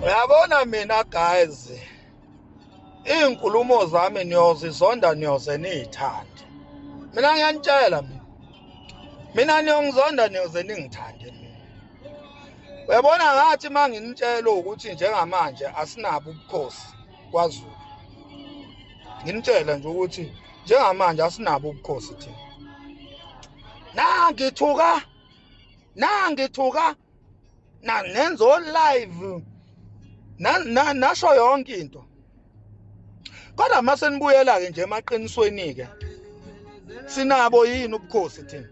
Uyabona mina guys, inkulumo zami niyozizonda niyoze niyithande. Mina ngiyanitshela mina niyongizonda niyoze ningithande mina. Uyabona ngathi manginitshela ukuthi njengamanje asinabo ubukhosi kwaZulu. Nginitshela nje ukuthi njengamanje asinabo ubukhosi thina. Nangithuka nenzo live nasho yonke into. Kodwa mase nibuyela ke nje emaqinisweni ke sinabo yini ubukhosi thina?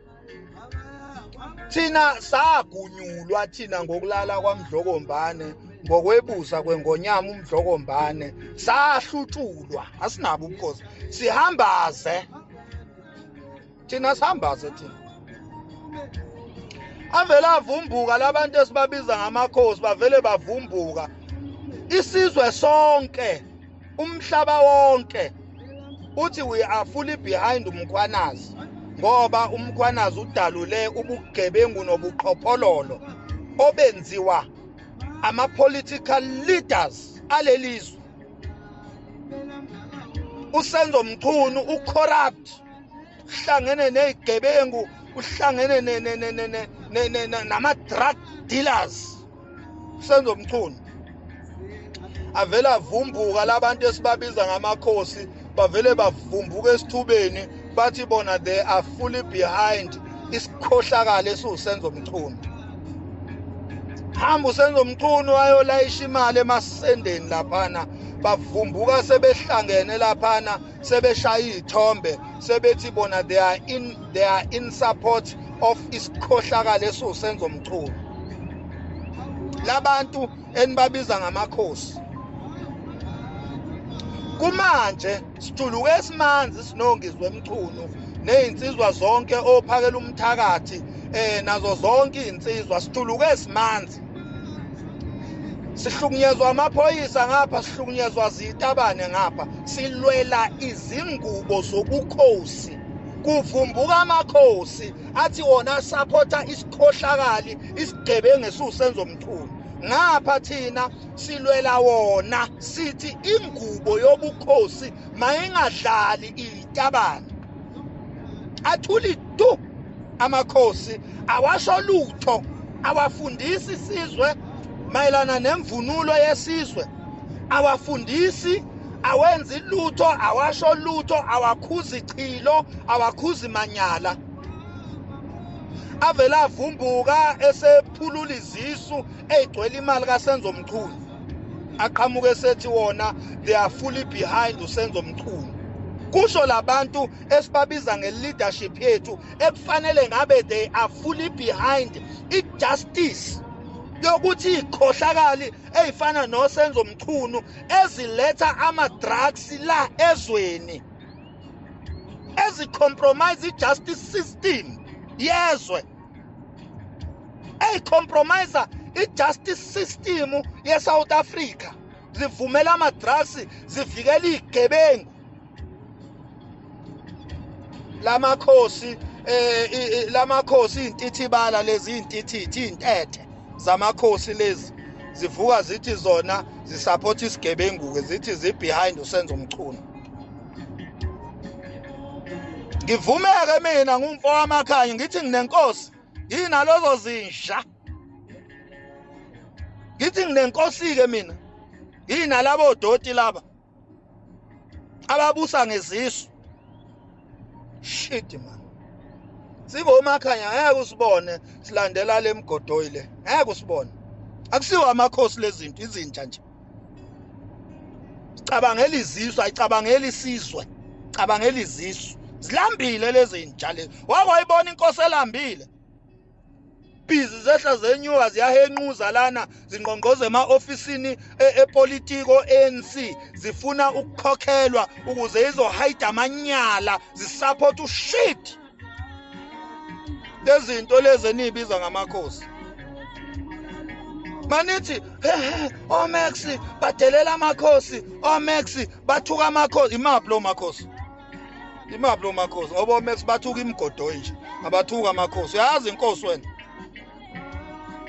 Thina sagunyulwa thina ngokulala kwaMdlokombane, ngokwebusa kwengonyama uMdlokombane, sahlutshulwa. Asinabo ubukhosi. Sihambaze. Thina sihambaze thina. Avela avumbuka labantu esibabiza ngamakhosi bavele bavumbuka. Isizwe sonke, umhlaba wonke uthi we are fully behind uMkhwanazi ngoba uMkhwanazi udalule ubugebengu nobuqhophololo obenziwa ama-political leaders alelizwe. USenzo Mchunu ucorrupt, uhlangene nezigebengu, uhlangene nama-drug dealers. USenzo Mchunu avela avumbuka labantu esibabiza ngamakhosi bavele bavumbuka esithubeni bathi bona they are fully behind isikhohlakala esiwuSenzo Mchunu. Hamba uSenzo Mchunu ayolayisha imali emasendeni laphana, bavumbuka sebehlangene laphana, sebeshaya izithombe, sebethi bona they are in support of isikhohlakala esiwuSenzo Mchunu. Labantu enibabiza ngamakhosi kumanje sijuluke esimanzi sinongizwe Mchunu nezinsizwa zonke ophakela umthakathi nazo zonke izinsizwa sijuluke esimanzi. Sihlukunyezwa amaphoyisa ngapha, sihlukunyezwa zitabane ngapha, silwela izingubo zobukhosi. Kuvumbuka amakhosi athi wona supporta isikhohlakali, isigebengu esiwuSenzo Mchunu. Ngapha thina silwela wona, sithi ingubo yobukhosi mayingadlali itabane. Athuli tu amakhosi, awasho lutho, awafundisi isizwe mayelana nemvunulo yesizwe, awafundisi, awenzi lutho, awasho lutho, awakhuzi ichilo, awakhuzi manyala. Avela avumbuka esephulula izisu egcwele imali kaSenzo Mchunu, aqhamuke esethi wona they are fully behind uSenzo Mchunu. Kusho labantu esibabiza nge-leadership yethu ekufanele ngabe they are fully behind i-justice yokuthi ikhohlakali ezifana noSenzo Mchunu eziletha ama-drugs la ezweni, ezicompromise i-justice system yezwe, ezicompromise i-justice system ye-South Africa, zivumela ama-drugs, zivikela izigebengu. Lamakhosi intithibala lezi intithithi intethe zamakhosi lezi zivuka zithi zona zisupport isigebengu ke, zithi behind uSenzo Mchunu. Ngivumeke mina ngumfo wamakhaya ngithi nginenkosi, yinalozo zinsha. Ngithi nginenkosi ke mina, yinalabo doti laba ababusa ngezisu. Shit man. Singomakhaya ngeke usibone silandela lemgodoyi le. Ngeke usibone. Akusiwa amakhosi lezinto izintsha nje. Cabangela izisu, ayicabangela isizwe. Cabangela izisu. Zilambile lezi zintsha lezi. Wakwayibona inkosi elambile. Bhizi zehla zenyuka ziyahenquza lana, zingqongqoza ema-ofisini epolitiko ANC, zifuna ukukhokhelwa ukuze izohide amanyala, zisupport ushit. Lezinto lezi enibiza ngamakhosi. Manithi oMax badelela amakhosi, oMax bathuka amakhosi. Imaphi lo makhosi? Imaphi lo makhosi? Ngoba oMax bathuka imigodoyi nje, abathuka amakhosi. Uyazi inkosi wena?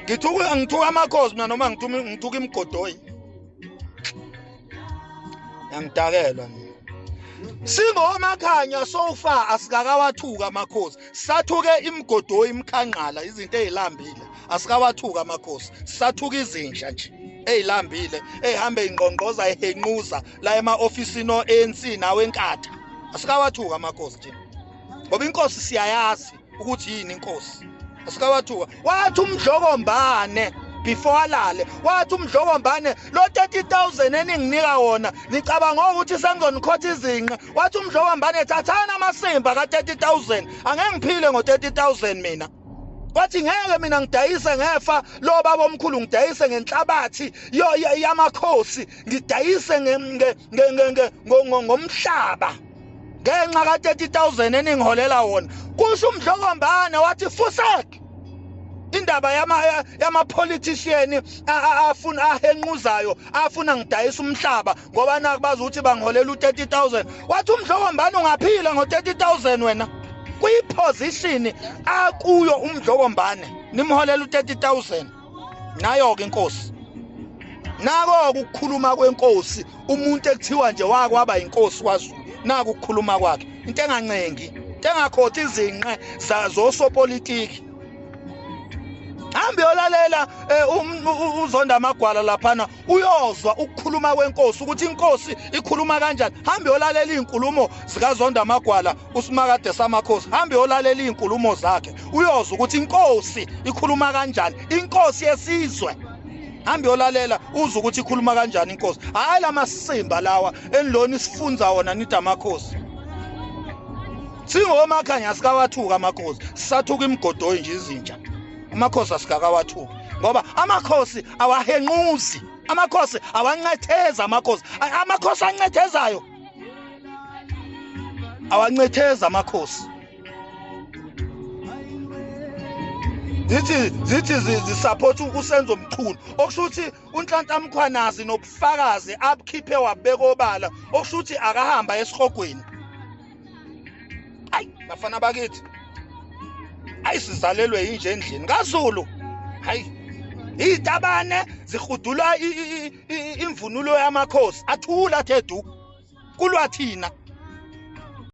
ngithuka amakhosi mina noma ngithuka imgodoyi. Yangidakelwa mina. Singomakhanya so far asikakawathuka amakhosi. Sathuke imgodoyi imkhanqala izinto ezilambile. Asikawathuka amakhosi. Sathuka izinja nje ezilambile ezihambe ingqongqoza ehenquza la ema-ofisini ANC nawe enkatha. Asikawathuka amakhosi nje. Ngoba inkosi siyayazi ukuthi yini inkosi. Asikawathuka. Wathi uMdlokombane before alale wathi uMdlokombane lo 30,000 eninginika wona nicabanga ukuthi sengizonikhotha izinqe. Wathi uMdlokombane thathana amasimba ka 30,000 angeke ngiphile ngo 30,000 mina. Wathi ngeke mina ngidayise ngefa lo baba omkhulu ngidayise ngenhlabathi yamakhosi ngidayise ngomhlaba ngenxa ka 30,000 eningiholela wona. Kusho uMdlokombane wathi fusek indaba yama-politician afuna ahenquzayo afuna ngidayisa umhlaba ngoba naku bazi ukuthi bangiholela u-30,000. Wathi uMdlokombane ungaphila ngo 30,000 wena kuyiposition akuyo uMdlokombane nimholela u-30,000. Nayo-ke inkosi nako ukukhuluma kwenkosi umuntu ekuthiwa nje wakwaba inkosi kwaZulu naku ukukhuluma kwakhe into engancengi into engakhothi izinqe zosopolitiki. Hambe yolalela uZonda Magwala laphana uyozwa ukukhuluma kwenkosi ukuthi inkosi ikhuluma kanjani. Hambe yolalela izinkulumo zikaZonda Magwala uSimakade samakhosi. Hambe yolalela izinkulumo zakhe uyozwa ukuthi inkosi ikhuluma kanjani. Inkosi yesizwe hambe yolalela uzwe ukuthi ikhuluma kanjani inkosi. Hayi lamasimba lawa enilona isifunza wona nithi amakhosi. Singomakhanya asikawathuka amakhosi. Sisathuka imgodoyi nje izinja. Amakhosi asikakawathuka ngoba amakhosi awahenquzi. Amakhosi awancetheza amakhosi. Amakhosi ancethezayo awancetheza amakhosi. Zithi zisupport uSenzo Mchunu okusho ukuthi uNhlanhla Mkhwanazi nobufakazi abukhiphe wabeka obala okusho ukuthi akahamba esihogweni. Hayi bafana bakithi ayisizalelwe yinje endlini kaZulu. Hayi izitabane zihudula imvunulo yamakhosi athula thedu kulwa thina.